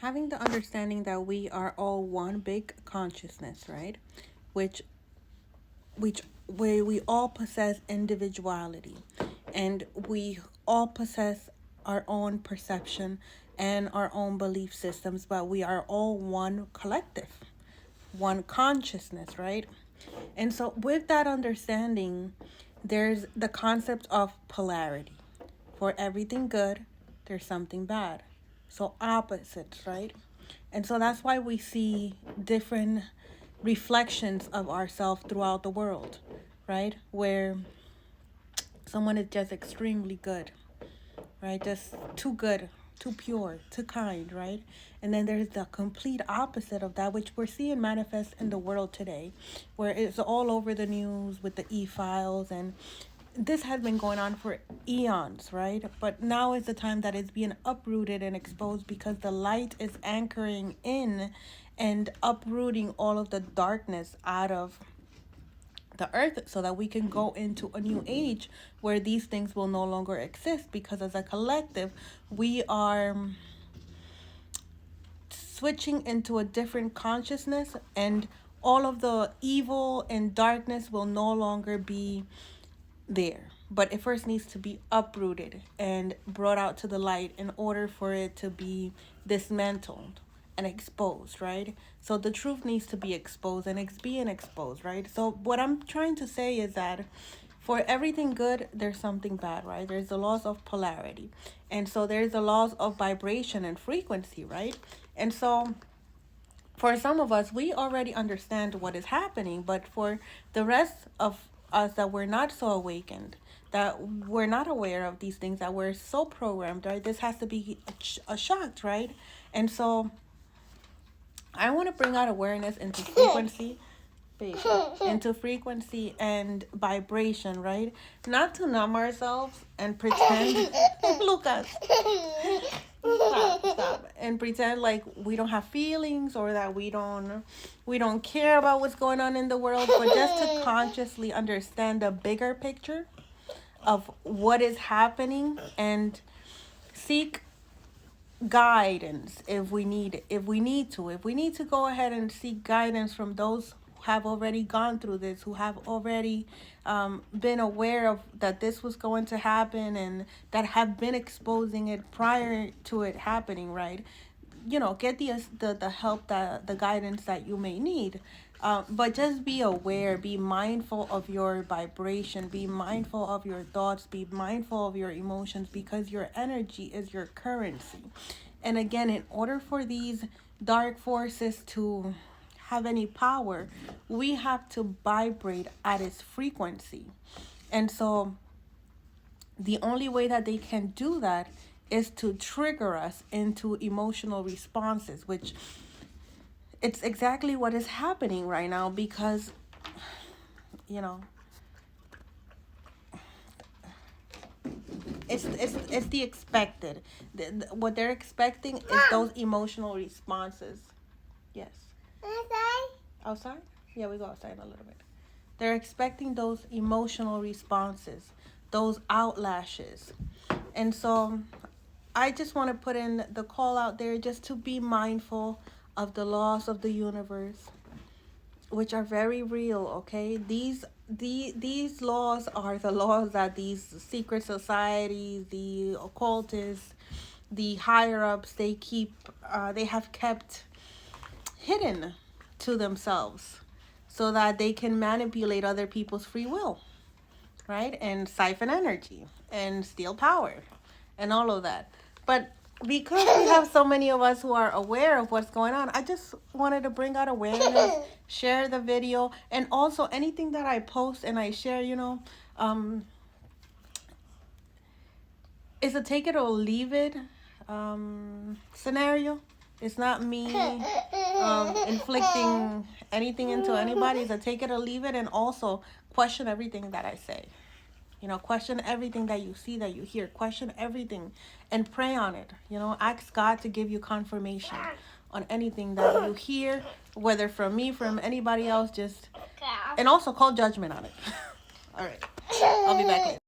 Having the understanding that we are all one big consciousness, right? Which which where we all possess individuality, and we all possess our own perception and our own belief systems, but we are all one collective, one consciousness, right? And so with that understanding, there's the concept of polarity. For everything good, there's something bad. So opposites, right? And so that's why we see different reflections of ourselves throughout the world, right? Where someone is just extremely good, right? Just too good, too pure, too kind, right? And then there's the complete opposite of that, which we're seeing manifest in the world today, where it's all over the news with the e-files, and this has been going on for eons, right? But now is the time that it's being uprooted and exposed, because the light is anchoring in and uprooting all of the darkness out of the earth, so that we can go into a new age where these things will no longer exist, because as a collective we are switching into a different consciousness, and all of the evil and darkness will no longer be there. But it first needs to be uprooted and brought out to the light in order for it to be dismantled and exposed, right? So the truth needs to be exposed, and it's being exposed, right? So what I'm trying to say is that for everything good, there's something bad, right? There's the laws of polarity. And so there's the laws of vibration and frequency, right? And so for some of us, we already understand what is happening, but for the rest of us that we're not so awakened, that we're not aware of these things, that we're so programmed, right? This has to be a shock, right? And so I want to bring out awareness into frequency, baby, into frequency and vibration, right? Not to numb ourselves and pretend, Lucas, stop, and pretend like we don't have feelings, or that we don't care about what's going on in the world, but just to consciously understand the bigger picture of what is happening, and seek guidance if we need it, if we need to go ahead and seek guidance from those who have already gone through this, who have already been aware of that this was going to happen, and that have been exposing it prior to it happening, right? Get the help, the guidance that you may need. But just be aware, be mindful of your vibration, be mindful of your thoughts, be mindful of your emotions, because your energy is your currency. And again, in order for these dark forces to have any power, we have to vibrate at its frequency. And so the only way that they can do that is to trigger us into emotional responses, which it's exactly what is happening right now, because you know it's the expected. What they're expecting is those emotional responses. Yes. Outside? Yeah, we go outside in a little bit. They're expecting those emotional responses, those outlashes. And so I just want to put in the call out there, just to be mindful of the laws of the universe, which are very real, okay? These laws are the laws that these secret societies, the occultists, the higher ups, they have kept hidden to themselves, so that they can manipulate other people's free will, right? And siphon energy and steal power and all of that. But because we have so many of us who are aware of what's going on, I just wanted to bring out awareness, share the video, and also anything that I post and I share, it's a take it or leave it scenario. It's not me inflicting anything into anybody. It's a take it or leave it, and also question everything that I say. Question everything that you see, that you hear. Question everything and pray on it. Ask God to give you confirmation on anything that you hear, whether from me, from anybody else, and also call judgment on it. All right. I'll be back later.